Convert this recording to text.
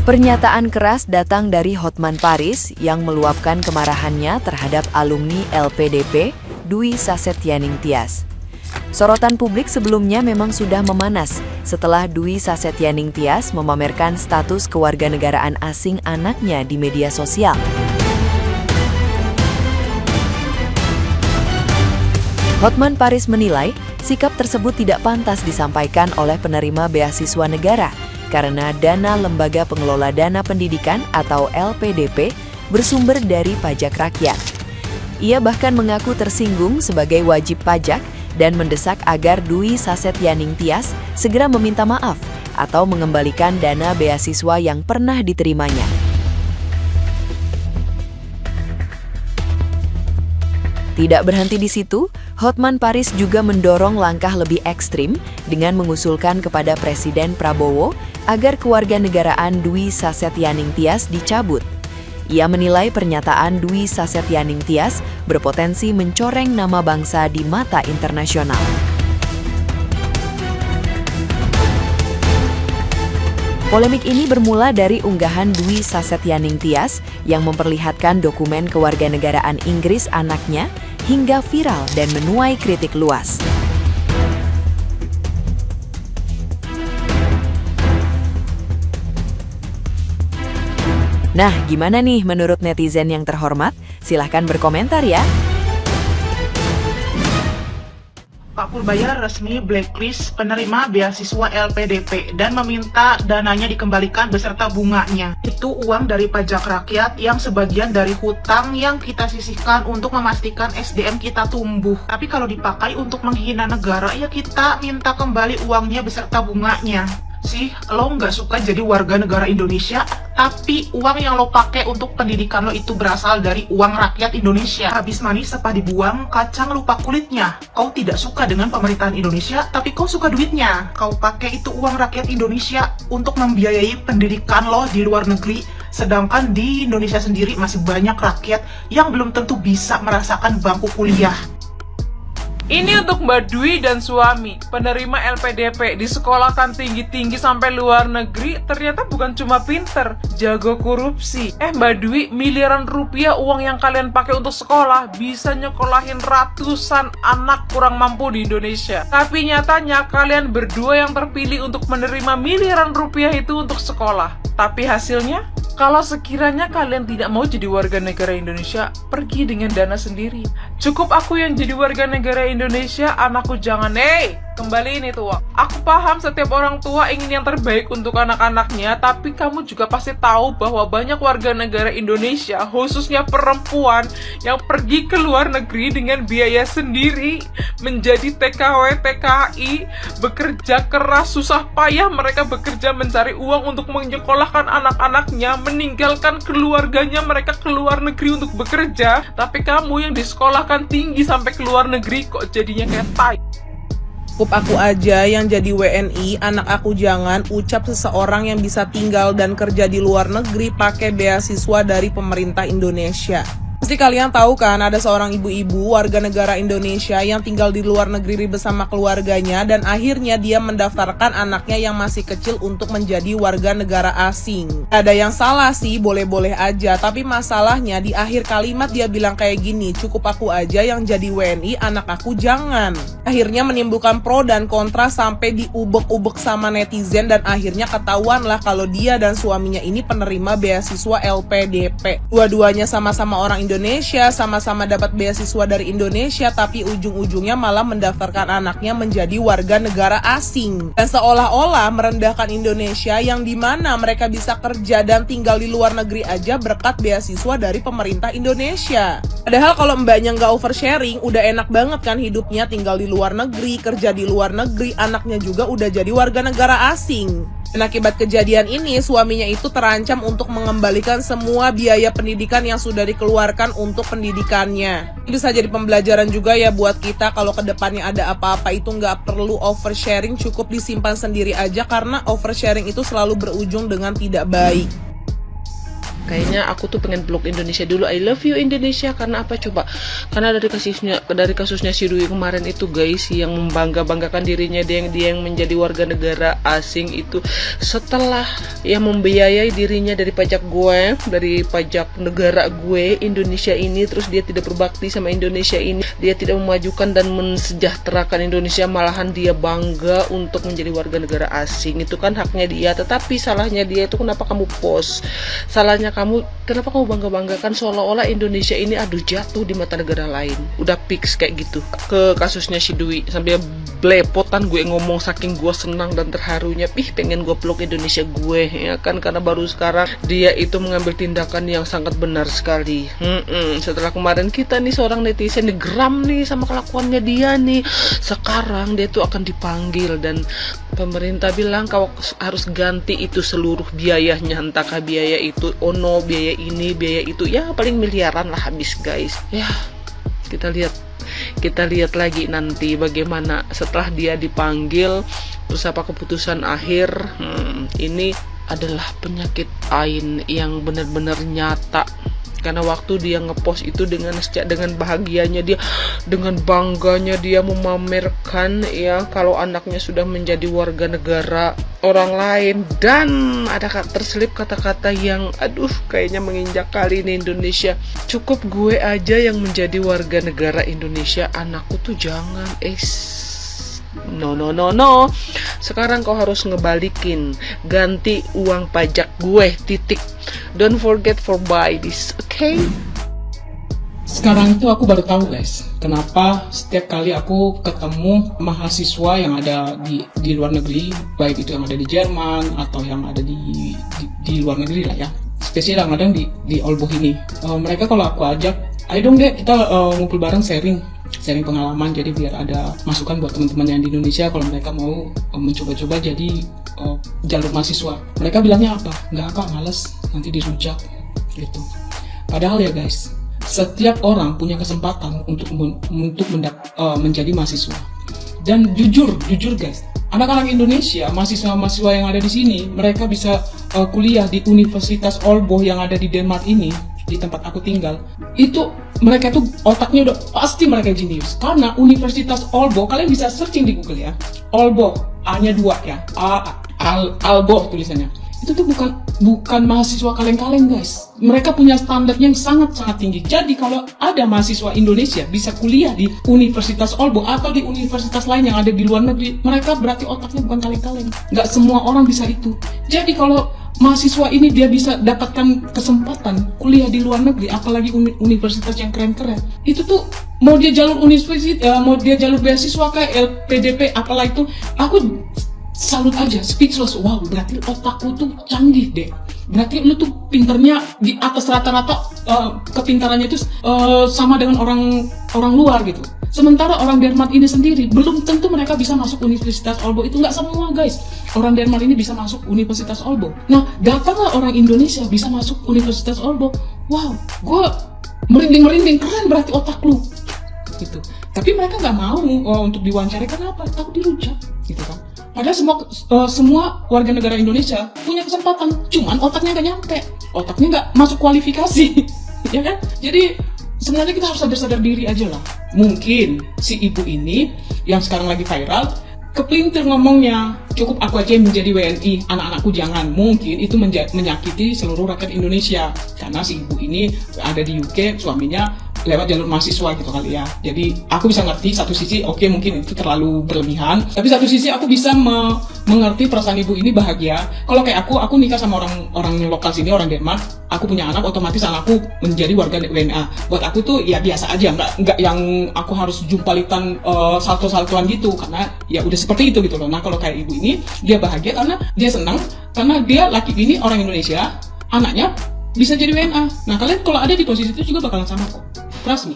Pernyataan keras datang dari Hotman Paris yang meluapkan kemarahannya terhadap alumni LPDP Dwi Sasetyaning Tias. Sorotan publik sebelumnya memang sudah memanas setelah Dwi Sasetyaning Tias memamerkan status kewarganegaraan asing anaknya di media sosial. Hotman Paris menilai sikap tersebut tidak pantas disampaikan oleh penerima beasiswa negara karena dana Lembaga Pengelola Dana Pendidikan atau LPDP bersumber dari pajak rakyat. Ia bahkan mengaku tersinggung sebagai wajib pajak dan mendesak agar Dwi Sasetyaning Tias segera meminta maaf atau mengembalikan dana beasiswa yang pernah diterimanya. Tidak berhenti di situ, Hotman Paris juga mendorong langkah lebih ekstrim dengan mengusulkan kepada Presiden Prabowo agar kewarganegaraan Dwi Sasetyaning Tias dicabut. Ia menilai pernyataan Dwi Sasetyaning Tias berpotensi mencoreng nama bangsa di mata internasional. Polemik ini bermula dari unggahan Dwi Sasetyaning Tias yang memperlihatkan dokumen kewarganegaraan Inggris anaknya hingga viral dan menuai kritik luas. Nah, gimana nih menurut netizen yang terhormat? Silahkan berkomentar ya. Pak Purbaya resmi blacklist penerima beasiswa LPDP dan meminta dananya dikembalikan beserta bunganya. Itu uang dari pajak rakyat yang sebagian dari hutang yang kita sisihkan untuk memastikan SDM kita tumbuh. Tapi kalau dipakai untuk menghina negara, ya kita minta kembali uangnya beserta bunganya. Sih, lo nggak suka jadi warga negara Indonesia, tapi uang yang lo pakai untuk pendidikan lo itu berasal dari uang rakyat Indonesia. Habis manis sepah dibuang, kacang lupa kulitnya. Kau tidak suka dengan pemerintahan Indonesia, tapi kau suka duitnya. Kau pakai itu uang rakyat Indonesia untuk membiayai pendidikan lo di luar negeri, sedangkan di Indonesia sendiri masih banyak rakyat yang belum tentu bisa merasakan bangku kuliah. Ini untuk Mbak Dwi dan suami, penerima LPDP, disekolahkan tinggi-tinggi sampai luar negeri, ternyata bukan cuma pinter, jago korupsi. Mbak Dwi, miliaran rupiah uang yang kalian pakai untuk sekolah bisa nyekolahin ratusan anak kurang mampu di Indonesia. Tapi nyatanya kalian berdua yang terpilih untuk menerima miliaran rupiah itu untuk sekolah. Tapi hasilnya? Kalau sekiranya kalian tidak mau jadi warga negara Indonesia, pergi dengan dana sendiri. Cukup aku yang jadi warga negara Indonesia, anakku jangan, kembaliin itu uang. Aku paham setiap orang tua ingin yang terbaik untuk anak-anaknya, tapi kamu juga pasti tahu bahwa banyak warga negara Indonesia, khususnya perempuan, yang pergi ke luar negeri dengan biaya sendiri, menjadi TKW, TKI, bekerja keras, susah payah mereka bekerja mencari uang untuk menyekolahkan anak-anaknya, meninggalkan keluarganya mereka ke luar negeri untuk bekerja, tapi kamu yang disekolahkan tinggi sampai ke luar negeri kok jadinya kayak tai. Cukup aku aja yang jadi WNI, anak aku jangan, ucap seseorang yang bisa tinggal dan kerja di luar negeri pakai beasiswa dari pemerintah Indonesia. Pasti kalian tahu kan, ada seorang ibu-ibu warga negara Indonesia yang tinggal di luar negeri bersama keluarganya dan akhirnya dia mendaftarkan anaknya yang masih kecil untuk menjadi warga negara asing. Ada yang salah sih, boleh-boleh aja, tapi masalahnya di akhir kalimat dia bilang kayak gini, cukup aku aja yang jadi WNI, anak aku jangan. Akhirnya menimbulkan pro dan kontra sampai diubek-ubek sama netizen dan akhirnya ketahuan lah kalau dia dan suaminya ini penerima beasiswa LPDP. Dua-duanya sama-sama orang Indonesia, sama-sama dapat beasiswa dari Indonesia, tapi ujung-ujungnya malah mendaftarkan anaknya menjadi warga negara asing. Dan seolah-olah merendahkan Indonesia yang dimana mereka bisa kerja dan tinggal di luar negeri aja berkat beasiswa dari pemerintah Indonesia. Padahal kalau mbaknya nggak oversharing, udah enak banget kan hidupnya tinggal di luar negeri, kerja di luar negeri, anaknya juga udah jadi warga negara asing. Dan akibat kejadian ini, suaminya itu terancam untuk mengembalikan semua biaya pendidikan yang sudah dikeluarkan untuk pendidikannya. Ini bisa jadi pembelajaran juga ya buat kita, kalau kedepannya ada apa-apa itu nggak perlu oversharing, cukup disimpan sendiri aja karena oversharing itu selalu berujung dengan tidak baik. Kayaknya aku tuh pengen blok Indonesia dulu. I love you Indonesia. Karena apa coba? Karena dari kasusnya si Dwi kemarin itu guys, yang membanggakan dirinya dia yang menjadi warga negara asing itu, setelah yang membiayai dirinya dari pajak gue, dari pajak negara gue Indonesia ini, terus dia tidak berbakti sama Indonesia ini, dia tidak memajukan dan mensejahterakan Indonesia, malahan dia bangga untuk menjadi warga negara asing. Itu kan haknya dia, tetapi salahnya dia itu kenapa kamu post? Salahnya kamu, kenapa kamu bangga-banggakan seolah-olah Indonesia ini aduh jatuh di mata negara lain. Udah fix kayak gitu. Ke kasusnya si Dwi, sampai belepotan gue ngomong saking gue senang dan terharunya, pengen gue blok Indonesia gue, ya kan, karena baru sekarang dia itu mengambil tindakan yang sangat benar sekali. Setelah kemarin kita nih seorang netizen geram nih sama kelakuannya dia nih, sekarang dia tuh akan dipanggil dan pemerintah bilang kau harus ganti itu seluruh biayanya, entahkah biaya itu ono, biaya ini, biaya itu, ya paling miliaran lah habis guys. Ya kita lihat lagi nanti bagaimana setelah dia dipanggil, terus apa keputusan akhir. Ini adalah penyakit Ain yang benar-benar nyata. Karena waktu dia ngepost itu dengan bahagianya dia, dengan bangganya dia memamerkan ya kalau anaknya sudah menjadi warga negara orang lain, dan ada terselip kata-kata yang aduh kayaknya menginjak kali ini Indonesia. Cukup gue aja yang menjadi warga negara Indonesia, anakku tuh jangan. No. Sekarang kau harus ngebalikin, ganti uang pajak gue, titik. Don't forget for buy this, okay? Sekarang itu aku baru tahu guys, kenapa setiap kali aku ketemu mahasiswa yang ada di luar negeri, baik itu yang ada di Jerman atau yang ada di luar negeri lah ya, spesial yang ada di Aalborg ini, mereka kalau aku ajak, ayo dong deh kita ngumpul bareng, sharing pengalaman, jadi biar ada masukan buat teman-teman yang di Indonesia kalau mereka mau mencoba-coba jadi jalur mahasiswa. Mereka bilangnya apa? Nggak apa, males, nanti dirujak gitu. Padahal ya guys, setiap orang punya kesempatan untuk menjadi mahasiswa. Dan jujur guys, anak-anak Indonesia, mahasiswa yang ada di sini, mereka bisa kuliah di Universitas Aalborg yang ada di Denmark ini, di tempat aku tinggal. Itu mereka tuh otaknya udah pasti mereka jenius, karena Universitas Aalborg, kalian bisa searching di Google ya, Aalborg, A-nya 2 ya, Aalborg tulisannya. Itu tuh bukan mahasiswa kaleng-kaleng guys. Mereka punya standar yang sangat-sangat tinggi. Jadi kalau ada mahasiswa Indonesia bisa kuliah di Universitas Aalborg atau di universitas lain yang ada di luar negeri, mereka berarti otaknya bukan kaleng-kaleng. Nggak semua orang bisa itu. Jadi kalau mahasiswa ini dia bisa dapatkan kesempatan kuliah di luar negeri, apalagi universitas yang keren-keren, itu tuh mau dia jalur universitas, mau dia jalur beasiswa kayak LPDP, apalah itu, aku salut aja, speechless. Wow, berarti otakku tuh canggih deh. Berarti lu tuh pinternya di atas rata-rata, kepintarannya itu sama dengan orang luar gitu. Sementara orang Denmark ini sendiri belum tentu mereka bisa masuk Universitas Aalborg. Itu nggak semua guys. Orang Denmark ini bisa masuk Universitas Aalborg. Nah, datanglah orang Indonesia bisa masuk Universitas Aalborg. Wow, gue merinding, keren berarti otak lu gitu. Tapi mereka nggak mau untuk diwawancarai, kenapa? Takut dirujak gitu kan. Padahal semua warga negara Indonesia punya kesempatan, cuman otaknya nggak nyampe, otaknya nggak masuk kualifikasi, ya kan? Jadi sebenarnya kita harus sadar diri aja lah. Mungkin si ibu ini yang sekarang lagi viral kepelintir ngomongnya, cukup aku aja yang menjadi WNI, anak-anakku jangan. Mungkin itu menyakiti seluruh rakyat Indonesia, karena si ibu ini ada di UK, suaminya lewat jalur mahasiswa gitu kali ya. Jadi aku bisa ngerti satu sisi, oke, mungkin itu terlalu berlebihan, tapi satu sisi aku bisa mengerti perasaan ibu ini bahagia. Kalau kayak aku nikah sama orang lokal sini, orang Denmark, aku punya anak, otomatis anakku menjadi warga WNA. Buat aku tuh ya biasa aja, nggak yang aku harus jumpalitan salto-saltoan gitu, karena ya udah seperti itu gitu loh. Nah kalau kayak ibu ini, dia bahagia karena dia senang, karena dia laki ini orang Indonesia, anaknya bisa jadi WNA. Nah kalian kalau ada di posisi itu juga bakalan sama kok. Trust me.